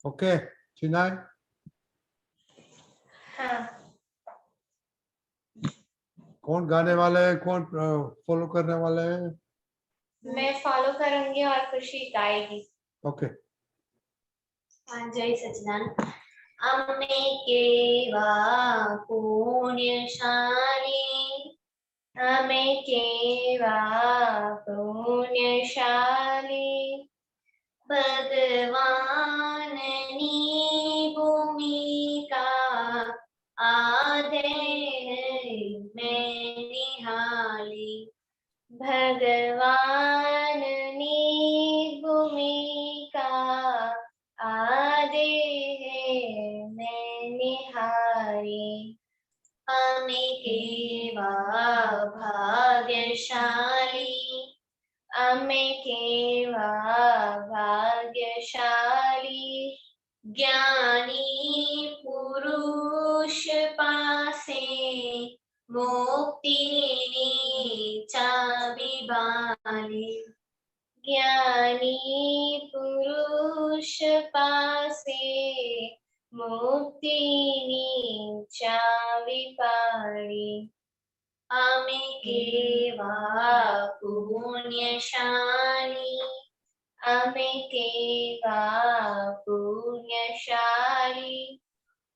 Okay चिनाई हाँ। कौन गाने वाले हैं, कौन फॉलो करने वाले हैं? मैं फॉलो करूंगी और खुशी गाएगी। ओके हाँ, जय सच्चिदानंद। अम्मे केवा पुण्यशाली, अम्मे केवा पुण्यशाली, भगवाननी भूमिका आधे मैं निहाली, भगवाननी भूमिका आदे मैं निहारी, अमे केवा भाग्यशाली, अमे केवा भाग्यशाली, ज्ञानी पुरुष पासे मुक्तिनी चाबी बाली, ज्ञानी पुरुष पासे मुक्तिनी चावी पाड़ी, अमे केवा पुण्यशाली, अमे केवा पुण्यशाली,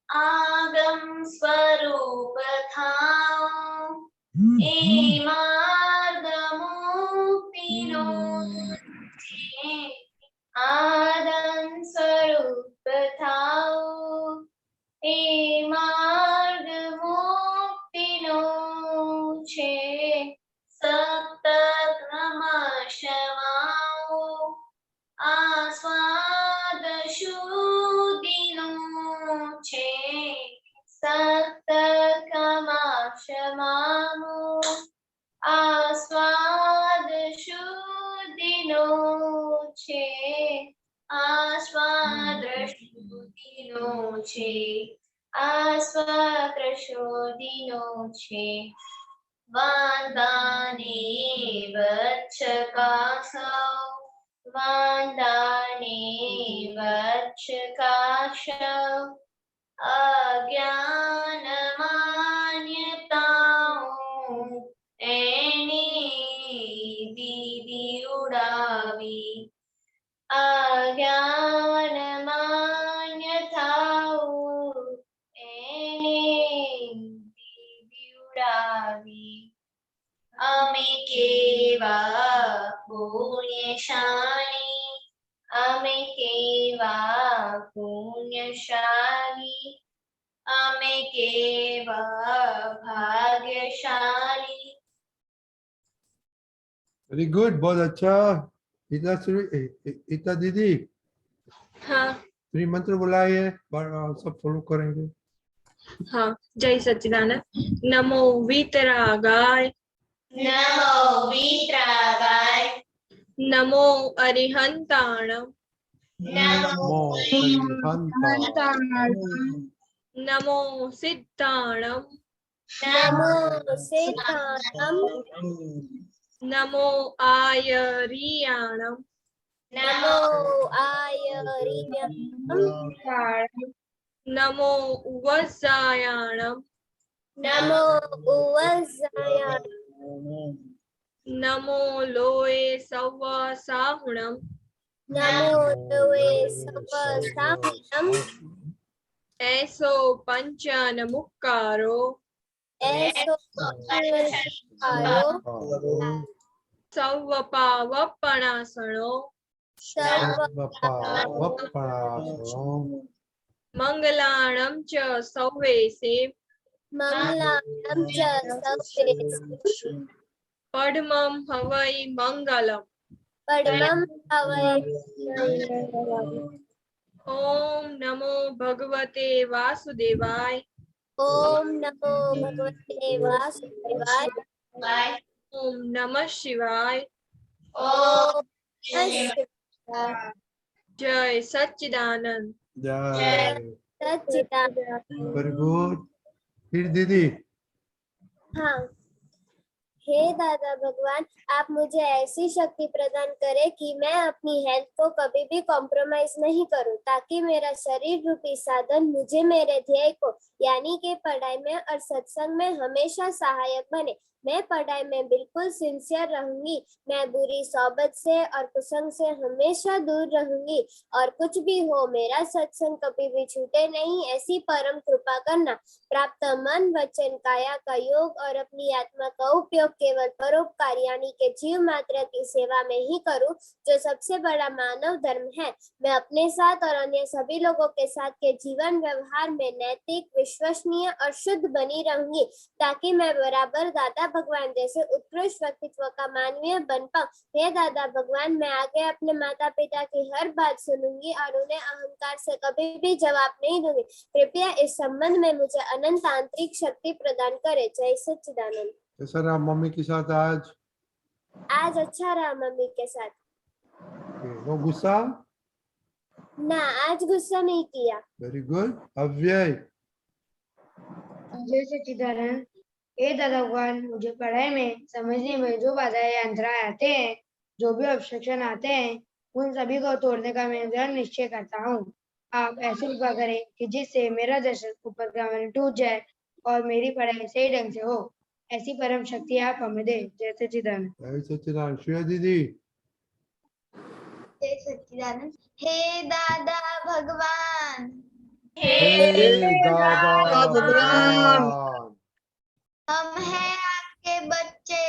आगम स्वरूप थाओ ए मार्ग मुक्तिनो छे, आदम स्वरूप थाओ ए मार्ग मुक्तिनो छे, सप्त क्रमशमाओ आस्वाद शुद्धिनो छे, सप्त क्रमशमाओ आस्वाद शुद्धिनो छे, आस्वाद शुद्धिनो छे, आस्वाद शुद्धिनो छे, वांदाने वच्छकासौ, वांदाने वच्छकासौ, अज्ञान मान्यताओं एनी दीदी उड़ावी, अज्ञान मान्यताओं एनी दीदी उड़ावी, अमे केवा पुण्यशाली, अमे केवा पुण्यशाली, अमे केवा भाग्यशाली। वेरी गुड बहुत अच्छा इतना इतना दीदी हाँ श्री मंत्र बुलाइए सब फॉलो करेंगे हाँ जय सच्चिदानंद। नमो वीतरागाय, नमो वीतरागाय, नमो अरिहंताणम, नमो अरिहंताणम, नमो सिद्धाणम, नमो सिद्धाणम, नमो आयरियाणम, नमो आयरियम, नमो उवज्जायाणम, नमो उवज्जायाय, नमो लोए सव्वसाहुणम, नमो लोए सवसाहुणम, ऐसो पंचनमुक्कारो, ऐसो पंचनमुक्कारो, सव्वपावपणासनो, सर्वपावपणासनो, मंगलाणं च सव्वेसे, मंगलां च सर्वेषु, पद्मं हवै मंगलम्। परमं हवै। ओम नमो भगवते वासुदेवाय, ओम नमो भगवते वासुदेवाय, ओम नमः शिवाय, ओम शिवाय, जय सच्चिदानंद। जय सच्चिदानंद। वेरी गुड फिर दीदी हाँ, हे दादा भगवान, आप मुझे ऐसी शक्ति प्रदान करें कि मैं अपनी हेल्थ को कभी भी कॉम्प्रोमाइज नहीं करूं, ताकि मेरा शरीर रूपी साधन मुझे मेरे ध्येय को यानी कि पढ़ाई में और सत्संग में हमेशा सहायक बने। मैं पढ़ाई में बिल्कुल सिंसियर रहूंगी। मैं बुरी सोबत से और कुसंग से हमेशा दूर रहूंगी, और कुछ भी हो मेरा सत्संग कभी भी छूटे नहीं, ऐसी परम कृपा करना। प्राप्त मन वचन काया का योग और अपनी आत्मा का उपयोग केवल परोपकार यानी के जीव मात्र की सेवा में ही करूं, जो सबसे बड़ा मानव धर्म है। मैं अपने साथ और अन्य सभी लोगों के साथ के जीवन व्यवहार में नैतिक, विश्वसनीय और शुद्ध बनी रहूंगी, ताकि मैं बराबर दादा भगवान जैसे उत्कृष्ट व्यक्तित्व का मानवीय बन पाऊं। हे दादा भगवान, मैं आगे अपने माता पिता की हर बात सुनूंगी और उन्हें अहंकार से कभी भी जवाब नहीं दूंगी। कृपया इस संबंध में मुझे अनंत आंतरिक शक्ति प्रदान करे। जय सच्चिदानंद। कैसा रहा मम्मी के साथ आज? आज अच्छा रहा मम्मी के साथ। नो गुस्सा? ना, आज गुस्सा नहीं किया। Very good. अव्यय? जय सच्चिदानंद। हे दादा भगवान, मुझे पढ़ाई में समझने में जो बाधाएं अंतराय आते हैं, जो भी ऑब्स्ट्रक्शन आते हैं, उन सभी को तोड़ने का मैं दृढ़ निश्चय करता हूँ। आप ऐसी कृपा करें कि जिससे मेरा दर्शन ऊपर का मन टूट जाए और मेरी पढ़ाई सही ढंग से हो। ऐसी परम शक्ति आप हमें दे। जय सच्चिदानंद। जय सच्चिदानंद। श्रेया दीदी? जय सच्चिदानंद। हे दादा भगवान, हे दादा भगवान, हम हैं आपके बच्चे,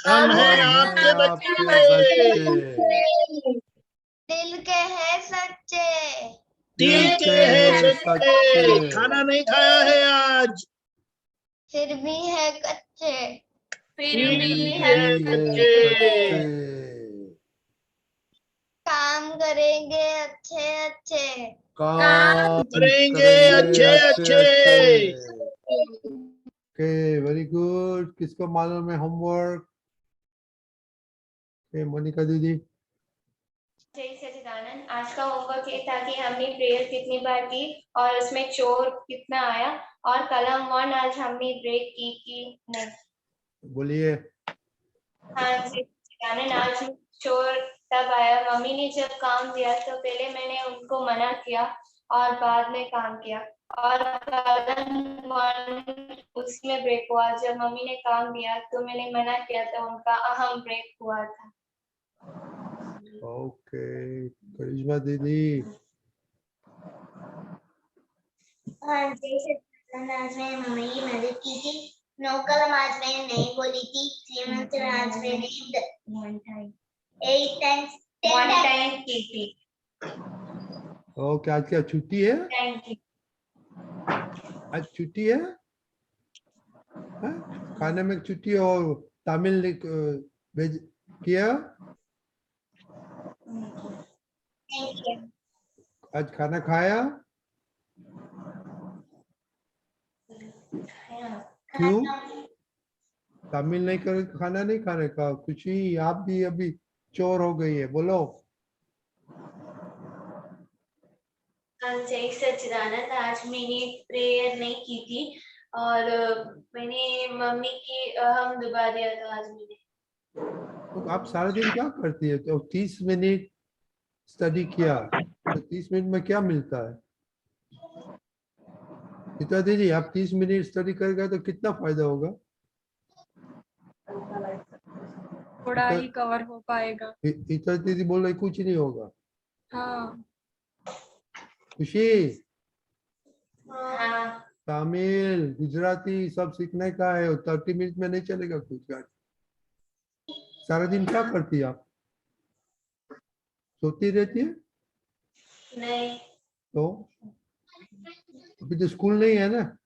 हम हैं आपके बच्चे, दिल के हैं सच्चे, दिल के हैं सच्चे। खाना नहीं खाया है आज, फिर भी है कच्चे, फिर भी है कच्चे। काम करेंगे अच्छे अच्छे, काम करेंगे अच्छे। Okay, very good. किसको मालूम है होमवर्क? मोनिका दीदी? जय सच्चिदानंद। आज का होमवर्क ये था कि हमने प्रेयर कितनी बार की और उसमें चोर कितना आया, और कलम 1 आज हमने ब्रेक की कि नहीं। बोलिए। हाँ जी सच्चिदानंद, आज चोर तब आया, मम्मी ने जब काम दिया तो पहले मैंने उनको मना किया और बाद में काम किया, और कलम 1 उसमें ब्रेक हुआ। जब मम्मी ने काम दिया तो मैंने मना किया, तो उनका अहम ब्रेक हुआ था। ओके, करिश्मा दीदी? हाँ जय सच्चिदानंद, आज मैंने मम्मी की मदद की थी। 9 कलम आज मैंने नहीं बोली थी। श्रीमंत में आज मैंने 8 टाइम्स 10 टाइम की थी। ओके, आज क्या छुट्टी है? Thank you. आज छुट्टी है? हाँ? खाने में छुट्टी और तमिल भेज किया? Thank you. आज खाना खाया? क्यों? तमिल नहीं कर, खाना नहीं खाने का? खुशी आप भी अभी चोर हो गई है, बोलो। जय सच्चिदानंद, आज मैंने प्रेयर नहीं की थी और मैंने मम्मी की अहम दुबा दिया था आज मैंने। तो आप सारा दिन क्या करती है? तो 30 मिनट स्टडी किया तो 30 मिनट में क्या मिलता है? गीता दीदी, आप 30 मिनट स्टडी करेगा तो कितना फायदा होगा? थोड़ा ही कवर हो पाएगा। गीता दीदी बोल रही कुछ नहीं होगा। हाँ खुशी, हाँ तमिल गुजराती सब सीखने का है, 30 मिनट में नहीं चलेगा कुछ। सारा दिन क्या करती है आप? सोती रहती है? नहीं तो अभी तो स्कूल नहीं है ना?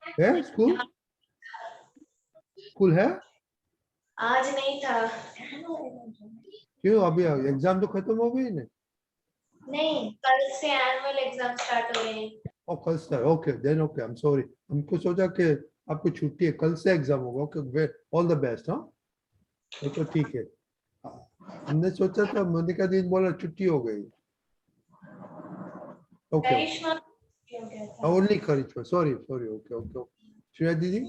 है स्कूल? स्कूल है? आज नहीं था। क्यों? अभी एग्जाम तो खत्म हो गई ना? नहीं, कल से एनुअल एग्जाम स्टार्ट हो रहे हैं। ओ कल से? Okay then, okay, I am sorry, हमको सोचा कि आपको छुट्टी है, कल से एग्जाम होगा। Okay, all the best. हाँ, ये तो ठीक है। हमने सोचा था मोनिका दीदी बोला छुट्टी हो गई। ओके, करिश्मा क्यों कहता है? ओनली करिश्मा, सॉरी। ओके। श्रेया दीदी?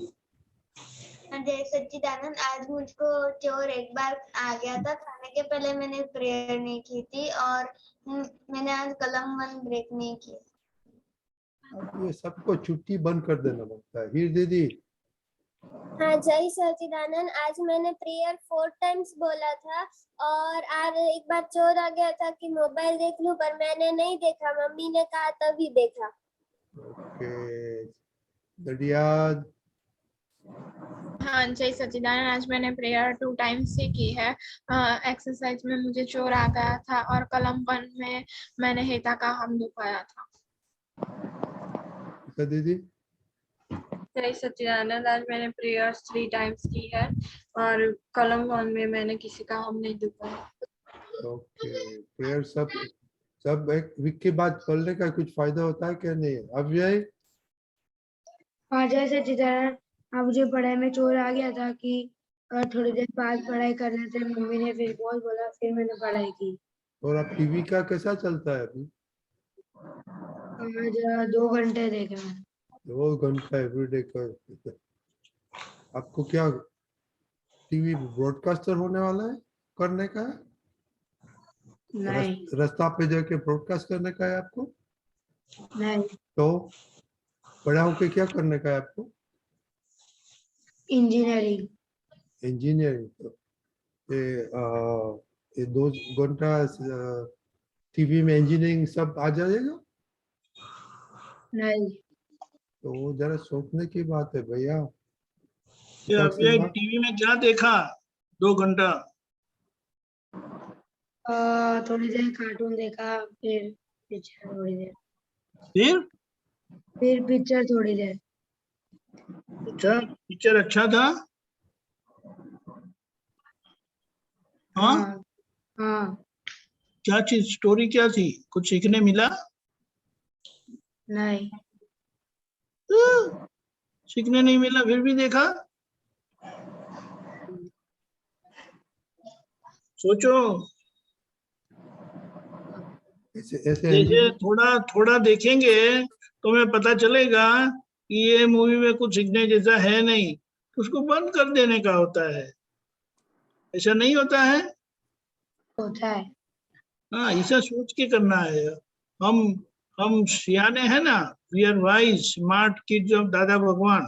जय सच्चिदानंद, आज मुझको चोर एक बार आ गया था। खाने के पहले मैंने प्रेयर नहीं की थी और मैंने आज कलम 1 ब्रेक नहीं की। अब ये सबको छुट्टी बंद कर देना लगता है। हीर दीदी, हाँ जय सच्चिदानंद, आज मैंने प्रेयर 4 टाइम्स बोला था और आज एक बार चोर आ गया था कि मोबाइल देख लूं, पर मैंने नहीं देखा, मम्मी ने कहा तभी देखा। ओके दरियाद, हाँ जय सच्चिदानंद, आज मैंने प्रेयर 2 टाइम्स ही की है। एक्सरसाइज में मुझे चोर आ गया था और कलम 1 में मैंने हेता का हम दुखाया था। दीदी, जय सच्चिदानंद, आज मैंने प्रेयर 3 टाइम्स की है और कलम 1 में मैंने किसी का हम नहीं दुखाया। ओके प्रेयर सब एक वीक के बाद पढ़ने का कुछ फायदा होता है क्या? नहीं अव्यय, हाँ जय सच्चिदानंद, हाँ मुझे पढ़ाई में चोर आ गया था कि थोड़ी देर बाद पढ़ाई करने से मम्मी ने फिर बहुत बोला, फिर मैंने पढ़ाई की। और अब टीवी का कैसा चलता है अभी? आज 2 घंटे देखे मैंने। 2 घंटा एवरीडे का। आपको क्या टीवी ब्रॉडकास्टर होने वाला है, करने का है? नहीं रास्ता पे जाके ब्रॉडकास्ट करने का है आपको? नहीं, तो बड़ा होके क्या करने का है आपको? इंजीनियरिंग। इंजीनियरिंग। तो ये 2 घंटा टीवी में इंजीनियरिंग सब आ जाएगा? नहीं, तो वो जरा सोचने की बात है भैया। ये टीवी में क्या देखा 2 घंटा? थोड़ी देर कार्टून देखा, फिर पिक्चर थोड़ी देर, फिर पिक्चर थोड़ी देर। अच्छा, पिक्चर अच्छा था? हाँ, हाँ हाँ, क्या चीज, स्टोरी क्या थी, कुछ सीखने मिला? नहीं सीखने नहीं मिला फिर भी देखा? सोचो, ऐसे जैसे थोड़ा थोड़ा देखेंगे तो हमें पता चलेगा कि ये मूवी में कुछ सीखने जैसा है नहीं, तो उसको बंद कर देने का होता है। ऐसा नहीं होता है? होता है। हाँ, ऐसा सोच के करना है। हम सियाने हैं ना, we are wise smart kids of Dada Bhagwan.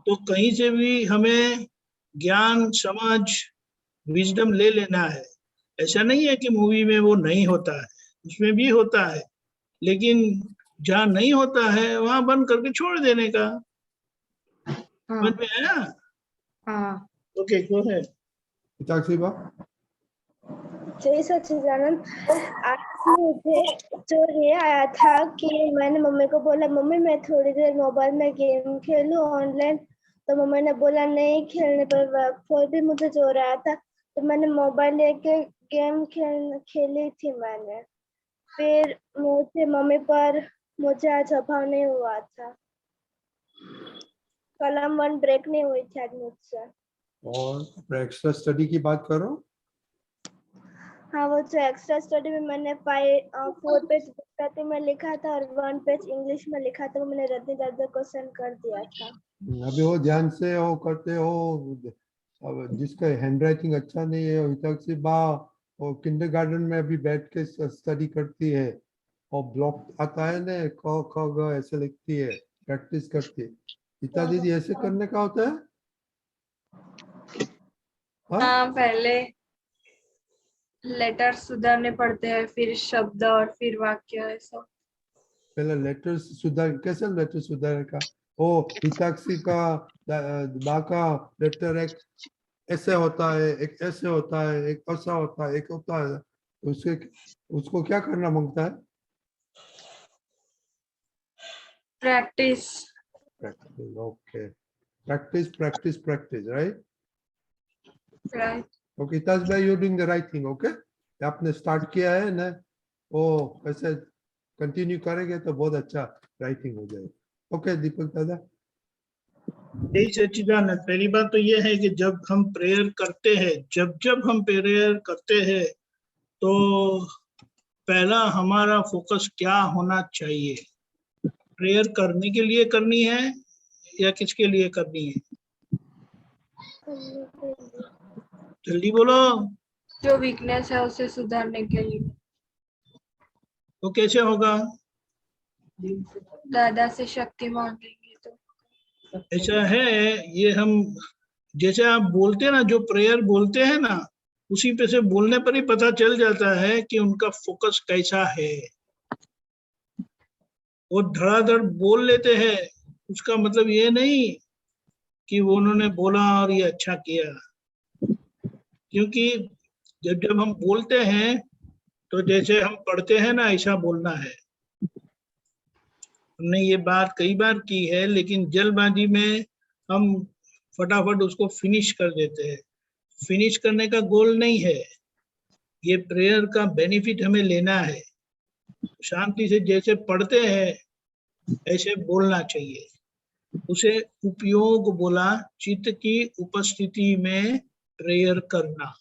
तो कहीं से भी हमें ज्ञान, समझ, विजडम ले लेना है। ऐसा नहीं है कि मूवी में वो नहीं होता है, उसमें भी होता है, लेकिन जहाँ नहीं होता है वहां बंद करके छोड़ देने का। हाँ समझ में आया? हाँ। ओके, गो है। पिताक्षी बा, जय सच्चिदानंद, आज मुझे चोर ये आया था कि मैंने मम्मी को बोला, मम्मी मैं थोड़ी देर मोबाइल में गेम खेलूं ऑनलाइन, तो मम्मी ने बोला नहीं खेलने पर, फिर भी मुझे चोर आया था तो मैंने मोबाइल लेके गेम खेली थी मैंने। फिर मुझे मम्मी पर मुझे आज अभाव नहीं हुआ था, कलम 1 ब्रेक नहीं हुई थी आज मुझसे। और एक्स्ट्रा स्टडी की बात करो। हाँ वो जो एक्स्ट्रा स्टडी में मैंने 4 पेज गुजराती में लिखा था और 1 पेज इंग्लिश में लिखा था, वो मैंने रद्दी दादा क्वेश्चन कर दिया था। अभी वो ध्यान से वो करते हो। अब जिसका हैंडराइटिंग अच्छा नहीं है, पिताक्षी बा वो किंडरगार्टन में अभी बैठ के स्टडी करती है और ब्लॉक आता है ना, क ख ग ऐसे लिखती है, प्रैक्टिस करती है। पिता दीदी ऐसे करने का होता है? हाँ, पहले लेटर सुधारने पड़ते हैं, फिर शब्द और फिर वाक्य, ऐसा। पहले लेटर सुधार, कैसे लेटर सुधारने का? ओ पिताक्षी का बा का लेटर एक ऐसे होता है, एक ऐसे होता है, एक ऐसा होता है, एक होता है, उसको क्या करना मांगता है? Practice. Practice, okay, practice practice practice, right? Right. Okay Taj भाई, you doing the right thing. Okay, आपने स्टार्ट किया है ना, वो ऐसे कंटिन्यू करेंगे तो बहुत अच्छा राइटिंग हो जाएगा। ओके दीपक दादा। यही सच्चिदानंद, पहली बात तो यह है कि जब हम प्रेयर करते हैं, जब हम प्रेयर करते हैं तो पहला हमारा फोकस क्या होना चाहिए? प्रेयर करने के लिए करनी है या किसके लिए करनी है? जल्दी बोलो। जो वीकनेस है उसे सुधारने के लिए तो कैसे होगा? दादा से शक्ति मांगेंगे तो ऐसा है, ये हम जैसे आप बोलते हैं ना, जो प्रेयर बोलते हैं ना, उसी पे से बोलने पर ही पता चल जाता है कि उनका फोकस कैसा है। वो धड़ाधड़ बोल लेते हैं, उसका मतलब ये नहीं कि वो उन्होंने बोला और ये अच्छा किया। क्योंकि जब जब हम बोलते हैं तो जैसे हम पढ़ते हैं ना, ऐसा बोलना है। हमने ये बात कई बार की है, लेकिन जल्दबाजी में हम फटाफट उसको फिनिश कर देते हैं। फिनिश करने का गोल नहीं है, ये प्रेयर का बेनिफिट हमें लेना है। शांति से जैसे पढ़ते हैं ऐसे बोलना चाहिए। उसे उपयोग बोला, चित्त की उपस्थिति में प्रेयर करना,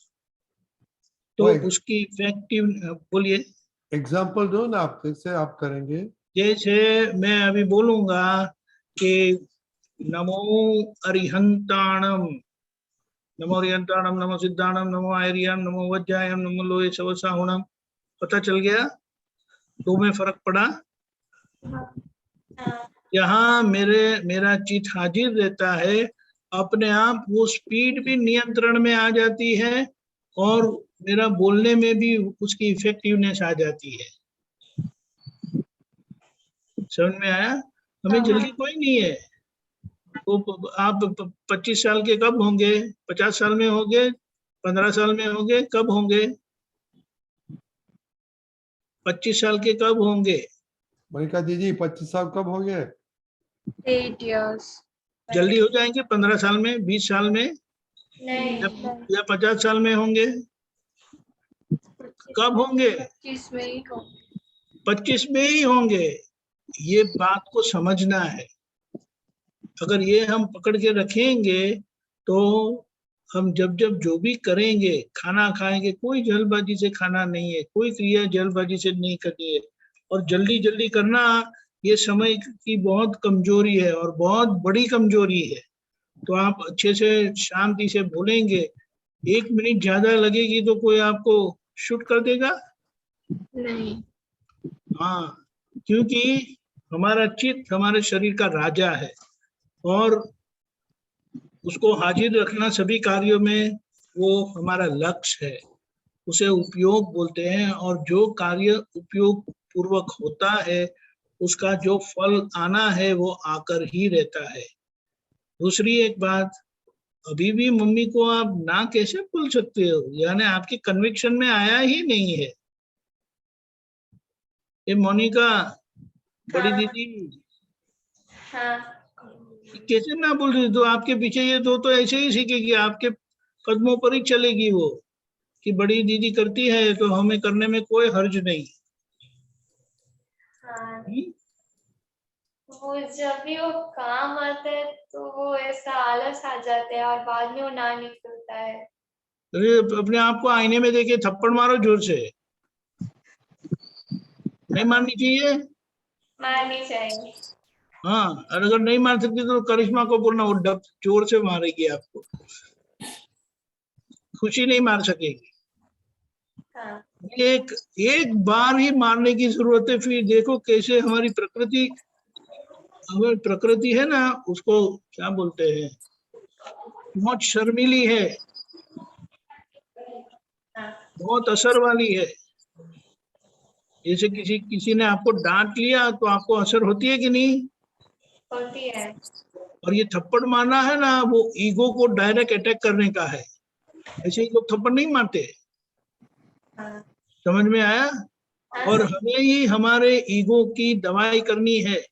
तो Right. उसकी इफेक्टिव। बोलिए। एग्जाम्पल दो ना, आप कैसे आप करेंगे? जैसे मैं अभी बोलूंगा कि नमो अरिहंताणम, नमो अरिहंताणम, नमो सिद्धाणम, नमो आयर्याम, नमो वज्रायम, नमो लोहे सवसाहुणम। पता चल गया? तो में फर्क पड़ा। हाँ, यहाँ मेरा चित्त हाजिर रहता है, अपने आप वो स्पीड भी नियंत्रण में आ जाती है और मेरा बोलने में भी उसकी इफेक्टिवनेस आ जाती है। समझ में आया? हमें जल्दी कोई नहीं है। तो आप 25 साल के कब होंगे? 50 साल में होंगे? 15 साल में होंगे? कब होंगे? 25 साल के कब होंगे? मनिका दीदी 25 साल कब हो गए? 8 years जल्दी हो जाएंगे? 15 साल में, 20 साल में, नहीं, या 50 साल में होंगे? कब होंगे? 25 में ही हो 25 में ही होंगे। ये बात को समझना है। अगर ये हम पकड़ के रखेंगे तो हम जब जब जो भी करेंगे, खाना खाएंगे, कोई जल्दबाजी से खाना नहीं है, कोई क्रिया जल्दबाजी से नहीं करनी है। और जल्दी जल्दी करना ये समय की बहुत कमजोरी है और बहुत बड़ी कमजोरी है। तो आप अच्छे से शांति से बोलेंगे। 1 मिनट ज्यादा लगेगी तो कोई आपको शूट कर देगा? नहीं। हाँ, क्योंकि हमारा चित्त हमारे शरीर का राजा है और उसको हाजिर रखना सभी कार्यों में, वो हमारा लक्ष्य है। उसे उपयोग बोलते हैं, और जो कार्य उपयोग पूर्वक होता है उसका जो फल आना है वो आकर ही रहता है। दूसरी एक बात, अभी भी मम्मी को आप ना कैसे बोल सकते हो? यानी आपकी कन्विक्शन में आया ही नहीं है। ये मोनिका, बड़ी हाँ। दीदी, हाँ, कैसे ना बोल रही? तो आपके पीछे ये दो तो ऐसे ही सीखेगी, आपके कदमों पर ही चलेगी वो, कि बड़ी दीदी करती है तो हमें करने में कोई हर्ज नहीं। हाँ। वो जब भी वो काम आता है तो वो ऐसा आलस आ जाता है और बाद में वो ना निकलता है। अरे अपने आप को आईने में देखे थप्पड़ मारो जोर से। नहीं मारनी चाहिए। मारनी चाहिए। हाँ, और अगर नहीं मार सकती तो करिश्मा को बोलना, वो डब जोर से मारेगी आपको, खुशी नहीं मार सकेगी। हाँ, एक एक बार ही मारने की जरूरत है। फिर देखो कैसे हमारी प्रकृति है ना, उसको क्या बोलते हैं, बहुत शर्मीली है, हाँ, बहुत असर वाली है। जैसे किसी ने आपको डांट लिया तो आपको असर होती है कि नहीं? होती है। और ये थप्पड़ मारना है ना, वो ईगो को डायरेक्ट अटैक करने का है। ऐसे ही लोग थप्पड़ नहीं मारते। हाँ, समझ में आया? हाँ, और हमें ही हमारे ईगो की दवाई करनी है।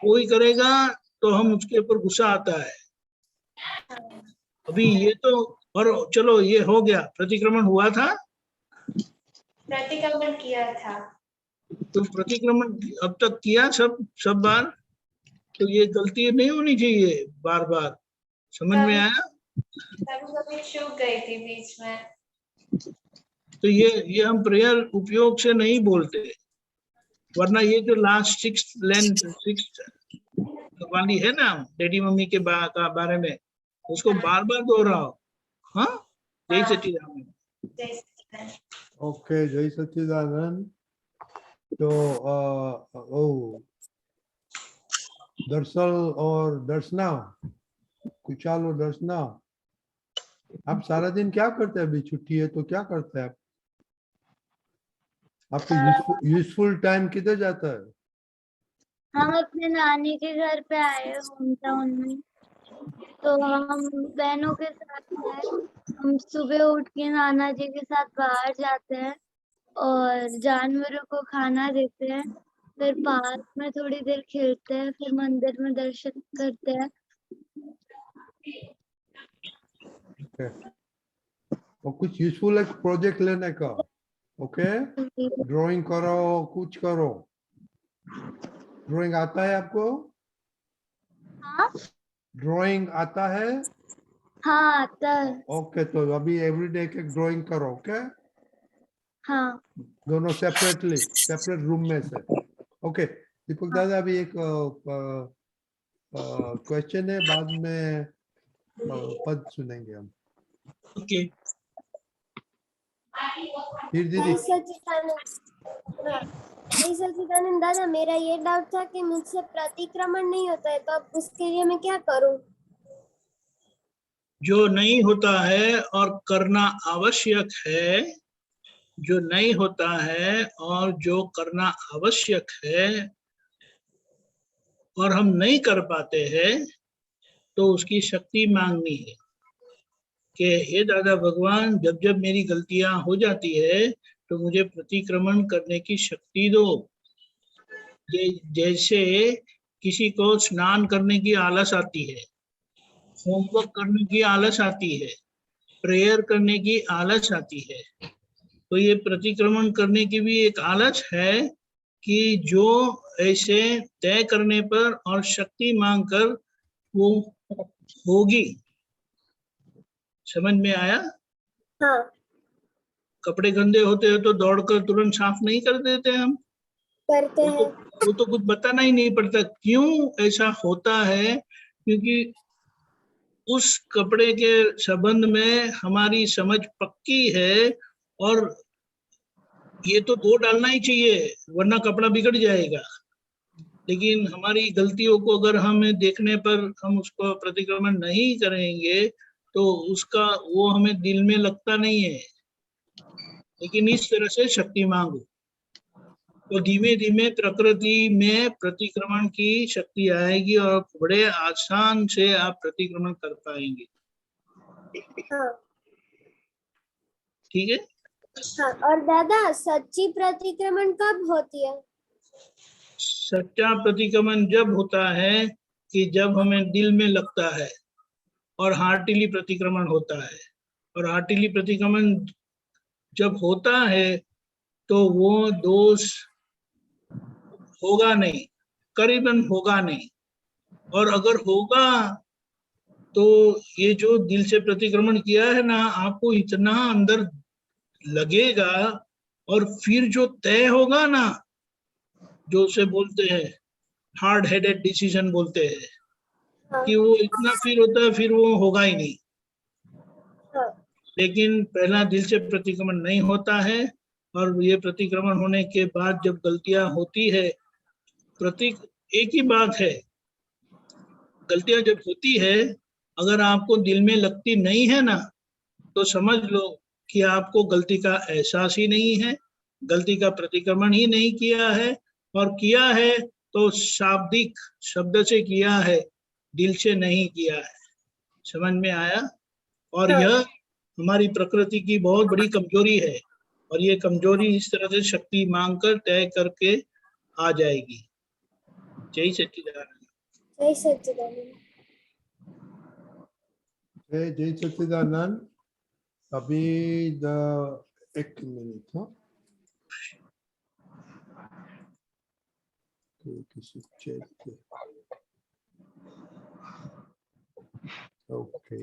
कोई करेगा तो हम उसके ऊपर गुस्सा आता है। अभी ये तो, और चलो ये हो गया, प्रतिक्रमण हुआ था। प्रतिक्रमण किया था। तो प्रतिक्रमण अब तक किया सब बार, तो ये गलती नहीं होनी चाहिए बार बार। समझ में आया? कभी कभी चूक गई थी बीच में। तो ये हम प्रेयर उपयोग से नहीं बोलते, वरना ये जो लास्ट 6 वाली है ना डैडी मम्मी के बारे में, उसको बार बार दोहराओ। हाँ, जय सच्चिदानंद। जय सच्चिदानंद। ओके, जय सच्चिदानंद। तो ओ दरअसल और दर्शना, कुशाल और दर्शना, आप सारा दिन क्या करते हैं? अभी छुट्टी है तो क्या करते हैं आप? आपको यूजफुल टाइम किधर जाता है? हम अपने नानी के घर पे आए होम टाउन में, तो हम बहनों के साथ हैं। हम सुबह उठ के नाना जी के साथ बाहर जाते हैं और जानवरों को खाना देते हैं, फिर पार्क में थोड़ी देर खेलते हैं, फिर मंदिर में दर्शन करते हैं। ओके, और कुछ यूजफुल एक प्रोजेक्ट लेने का। ओके, ड्राइंग करो, कुछ करो। ड्राइंग आता है आपको? हाँ ड्राइंग आता है? हाँ आता है। ओके, तो अभी एवरीडे एक एक ड्राइंग करो। ओके, हाँ दोनों सेपरेटली, सेपरेट रूम में से। ओके, दीपक दादा, अभी एक क्वेश्चन है, बाद में पद सुनेंगे हम। ओके। फिर दीदी। जय सच्चिदानंद। हाँ, जय सच्चिदानंद दादा, मेरा ये डाउट था कि मुझसे प्रतिक्रमण नहीं होता है, तो अब उसके लिए मैं क्या करूं? जो नहीं होता है और करना आवश्यक है, जो नहीं होता है और जो करना आवश्यक है और हम नहीं कर पाते हैं, तो उसकी शक्ति मांगनी है कि हे दादा भगवान, जब जब मेरी गलतियां हो जाती है तो मुझे प्रतिक्रमण करने की शक्ति दो। जैसे किसी को स्नान करने की आलस आती है, होमवर्क करने की आलस आती है, प्रेयर करने की आलस आती है, तो ये प्रतिक्रमण करने की भी एक आलस है कि जो ऐसे तय करने पर और शक्ति मांगकर वो होगी। समझ में आया? हाँ कपड़े गंदे होते हैं तो दौड़कर तुरंत साफ नहीं कर देते हम। करते हैं। वो तो कुछ बताना ही नहीं पड़ता क्यों ऐसा होता है, क्योंकि उस कपड़े के संबंध में हमारी समझ पक्की है और ये तो धो डालना ही चाहिए वरना कपड़ा बिगड़ जाएगा। लेकिन हमारी गलतियों को अगर हमें देखने पर हम उसको प्रतिक्रमण नहीं करेंगे तो उसका वो हमें दिल में लगता नहीं है। लेकिन इस तरह से शक्ति मांगो तो धीमे धीमे प्रकृति में प्रतिक्रमण की शक्ति आएगी और बड़े आसान से आप प्रतिक्रमण कर पाएंगे। हाँ ठीक है। हाँ। और दादा, सच्ची प्रतिक्रमण कब होती है? सच्चा प्रतिक्रमण जब होता है कि जब हमें दिल में लगता है और हार्टिली प्रतिक्रमण होता है। और हार्टिली प्रतिक्रमण जब होता है तो वो दोष होगा नहीं, करीबन होगा नहीं, और अगर होगा तो ये जो दिल से प्रतिक्रमण किया है ना, आपको इतना अंदर लगेगा और फिर जो तय होगा ना, जो उसे बोलते हैं हार्ड हेडेड डिसीजन बोलते हैं, हाँ कि वो इतना फिर होता है, फिर वो होगा ही नहीं। हाँ लेकिन पहला दिल से प्रतिक्रमण नहीं होता है और ये प्रतिक्रमण होने के बाद जब गलतियां होती है, एक ही बात है, गलतियां जब होती है अगर आपको दिल में लगती नहीं है ना, तो समझ लो कि आपको गलती का एहसास ही नहीं है, गलती का प्रतिक्रमण ही नहीं किया है, और किया है तो शाब्दिक शब्द से किया है, दिल से नहीं किया है। समझ में आया? और हाँ। यह हमारी प्रकृति की बहुत बड़ी कमजोरी है और ये कमजोरी इस तरह से शक्ति मांगकर तय करके आ जाएगी। जय सच्चिदानंद। जय सच्चिदानंद। जय सच्चिदानंद। अभी एक मिनट। हाँ, किसी चेक। ओके।